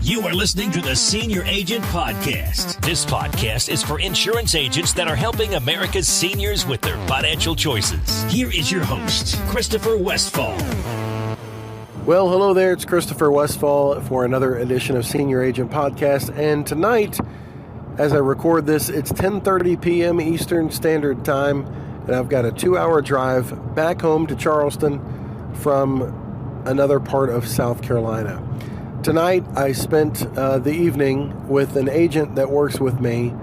You are listening to the Senior Agent Podcast. This podcast is for insurance agents that are helping America's seniors with their financial choices. Here is your host, Christopher Westfall. Well, hello there. It's Christopher Westfall for another edition of Senior Agent Podcast. And tonight, as I record this, it's 10:30 p.m. Eastern Standard Time, and I've got a 2-hour drive back home to Charleston from another part of South Carolina. Tonight, I spent the evening with an agent that works with me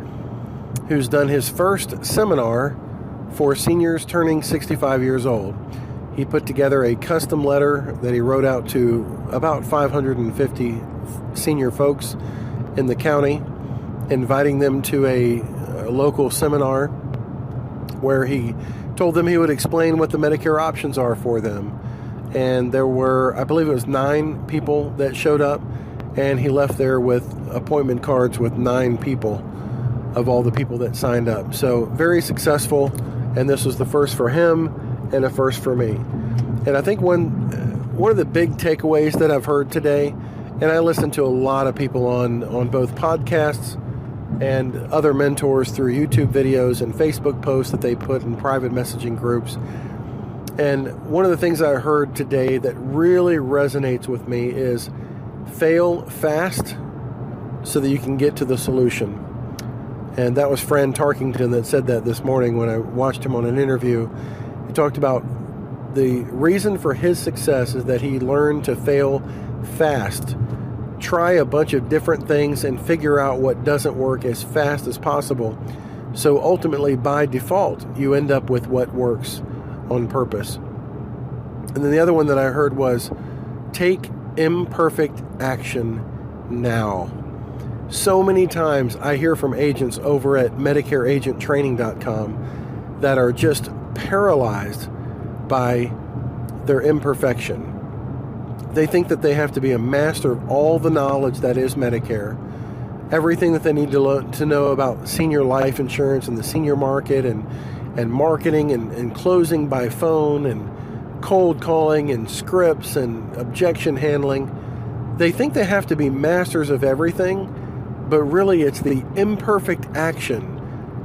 who's done his first seminar for seniors turning 65 years old. He put together a custom letter that he wrote out to about 550 senior folks in the county, inviting them to a local seminar where he told them he would explain what the Medicare options are for them. And there were, I believe it was 9 people that showed up, and he left there with appointment cards with 9 people of all the people that signed up. So very successful, and this was the first for him and a first for me. And I think one of the big takeaways that I've heard today, and I listen to a lot of people on both podcasts and other mentors through YouTube videos and Facebook posts that they put in private messaging groups. And one of the things I heard today that really resonates with me is fail fast so that you can get to the solution. And that was Fran Tarkington that said that this morning when I watched him on an interview. He talked about the reason for his success is that he learned to fail fast. Try a bunch of different things and figure out what doesn't work as fast as possible. So ultimately, by default, you end up with what works on purpose. And then the other one that I heard was take imperfect action now. So many times I hear from agents over at MedicareAgentTraining.com that are just paralyzed by their imperfection. They think that they have to be a master of all the knowledge that is Medicare, everything that they need to know about senior life insurance and the senior market and marketing and closing by phone and cold calling and scripts and objection handling. They think they have to be masters of everything, but really it's the imperfect action,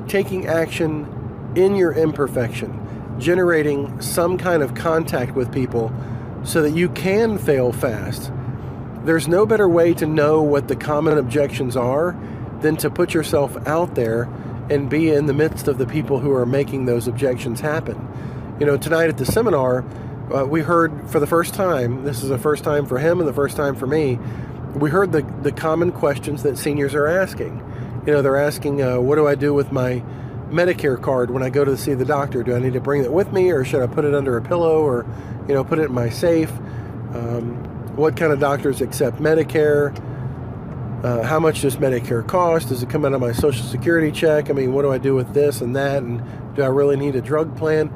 taking action in your imperfection, generating some kind of contact with people so that you can fail fast. There's no better way to know what the common objections are than to put yourself out there and be in the midst of the people who are making those objections happen. You know, tonight at the seminar, we heard for the first time, this is the first time for him and the first time for me, we heard the common questions that seniors are asking. You know, they're asking, what do I do with my Medicare card when I go to see the doctor? Do I need to bring it with me, or should I put it under a pillow, or, you know, put it in my safe? What kind of doctors accept Medicare? How much does Medicare cost? Does it come out of my Social Security check? I mean, what do I do with this and that? And do I really need a drug plan?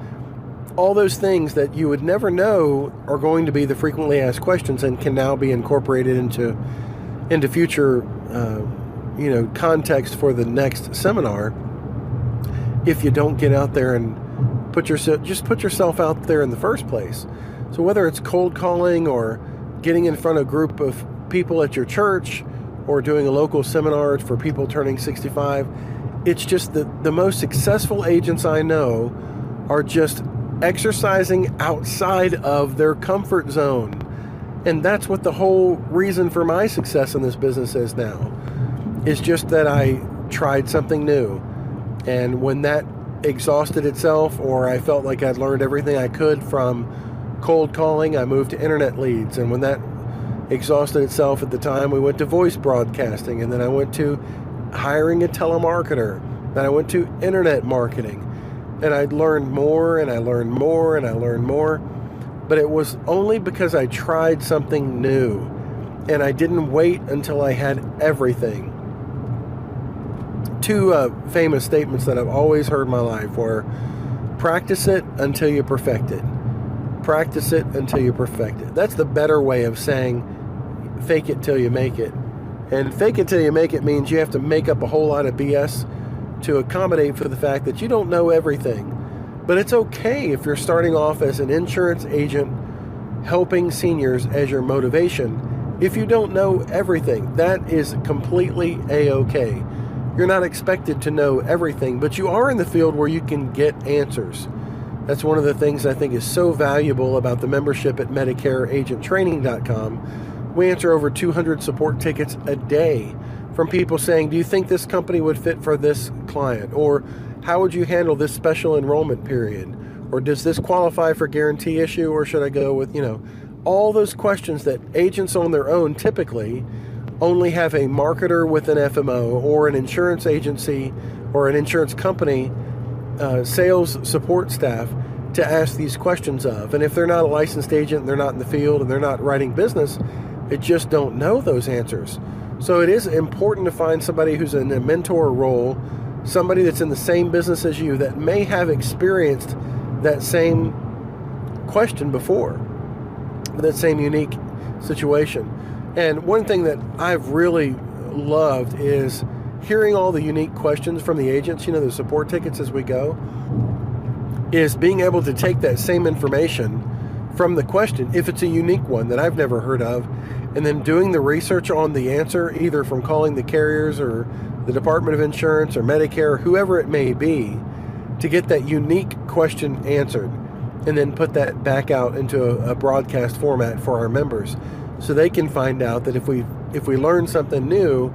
All those things that you would never know are going to be the frequently asked questions and can now be incorporated into future, context for the next seminar. If you don't get out there and put yourself out there in the first place. So whether it's cold calling or getting in front of a group of people at your church, or doing a local seminar for people turning 65, it's just the most successful agents I know are just exercising outside of their comfort zone. And that's what the whole reason for my success in this business is now. It's just that I tried something new. And when that exhausted itself, or I felt like I'd learned everything I could from cold calling, I moved to internet leads. And when that exhausted itself at the time, we went to voice broadcasting, and then I went to hiring a telemarketer, then I went to internet marketing, and I learned more and I learned more and I learned more. But it was only because I tried something new and I didn't wait until I had everything. 2 famous statements that I've always heard in my life were, practice it until you perfect it. Practice it until you perfect it. That's the better way of saying fake it till you make it. And fake it till you make it means you have to make up a whole lot of BS to accommodate for the fact that you don't know everything. But it's okay if you're starting off as an insurance agent helping seniors as your motivation. If you don't know everything, that is completely A-okay. You're not expected to know everything, but you are in the field where you can get answers. That's one of the things I think is so valuable about the membership at MedicareAgentTraining.com. We answer over 200 support tickets a day from people saying, do you think this company would fit for this client? Or how would you handle this special enrollment period? Or does this qualify for guarantee issue, or should I go with, all those questions that agents on their own typically only have a marketer with an FMO or an insurance agency or an insurance company sales support staff to ask these questions of. And if they're not a licensed agent, they're not in the field, and they're not writing business, they just don't know those answers. So it is important to find somebody who's in a mentor role, somebody that's in the same business as you that may have experienced that same question before, that same unique situation. And one thing that I've really loved is hearing all the unique questions from the agents, the support tickets as we go, is being able to take that same information from the question, if it's a unique one that I've never heard of, and then doing the research on the answer, either from calling the carriers or the Department of Insurance or Medicare, whoever it may be, to get that unique question answered, and then put that back out into a broadcast format for our members, so they can find out that if we learn something new,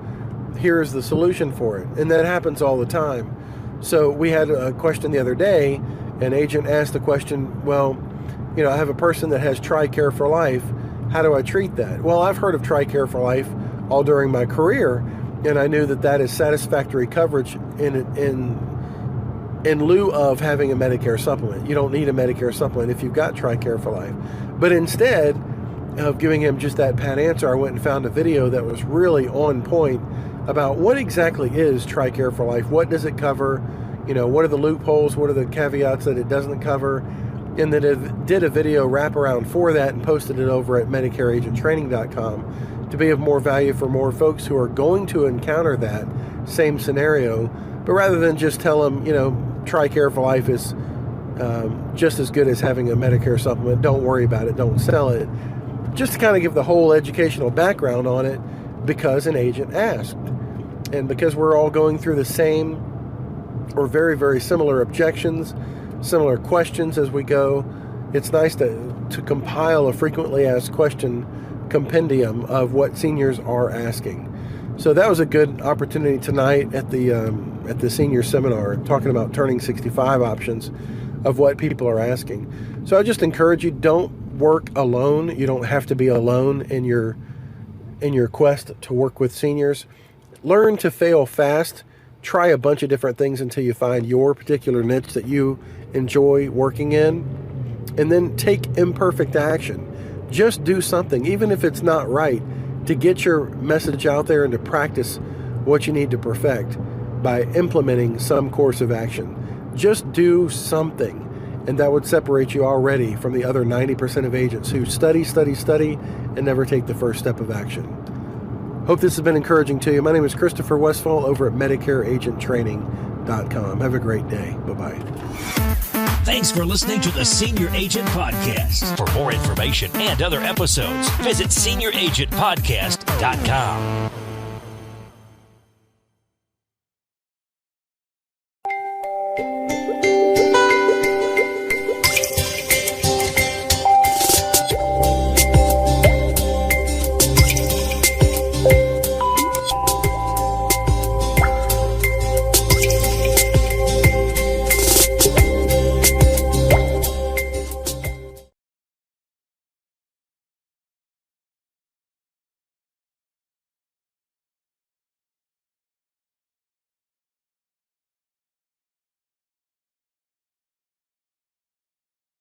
here's the solution for it. And that happens all the time. So we had a question the other day. An agent asked the question, well, I have a person that has TRICARE for life. How do I treat that? Well, I've heard of TRICARE for life all during my career, and I knew that is satisfactory coverage in lieu of having a Medicare supplement. You don't need a Medicare supplement if you've got TRICARE for life. But instead of giving him just that pat answer, I went and found a video that was really on point about what exactly is TRICARE for life. What does it cover? What are the loopholes? What are the caveats that it doesn't cover? And then it did a video wraparound for that and posted it over at MedicareAgentTraining.com to be of more value for more folks who are going to encounter that same scenario. But rather than just tell them, TRICARE for life is just as good as having a Medicare supplement, don't worry about it, don't sell it. Just to kind of give the whole educational background on it, because an agent asked. And because we're all going through the same or very, very similar objections, similar questions as we go, it's nice to compile a frequently asked question compendium of what seniors are asking. So that was a good opportunity tonight at the senior seminar, talking about turning 65 options of what people are asking. So I just encourage you, don't work alone. You don't have to be alone in your quest to work with seniors. Learn to fail fast. Try a bunch of different things until you find your particular niche that you enjoy working in. And then take imperfect action. Just do something, even if it's not right, to get your message out there and to practice what you need to perfect by implementing some course of action. Just do something, and that would separate you already from the other 90% of agents who study, and never take the first step of action. Hope this has been encouraging to you. My name is Christopher Westfall over at MedicareAgentTraining.com. Have a great day. Bye-bye. Thanks for listening to the Senior Agent Podcast. For more information and other episodes, visit SeniorAgentPodcast.com.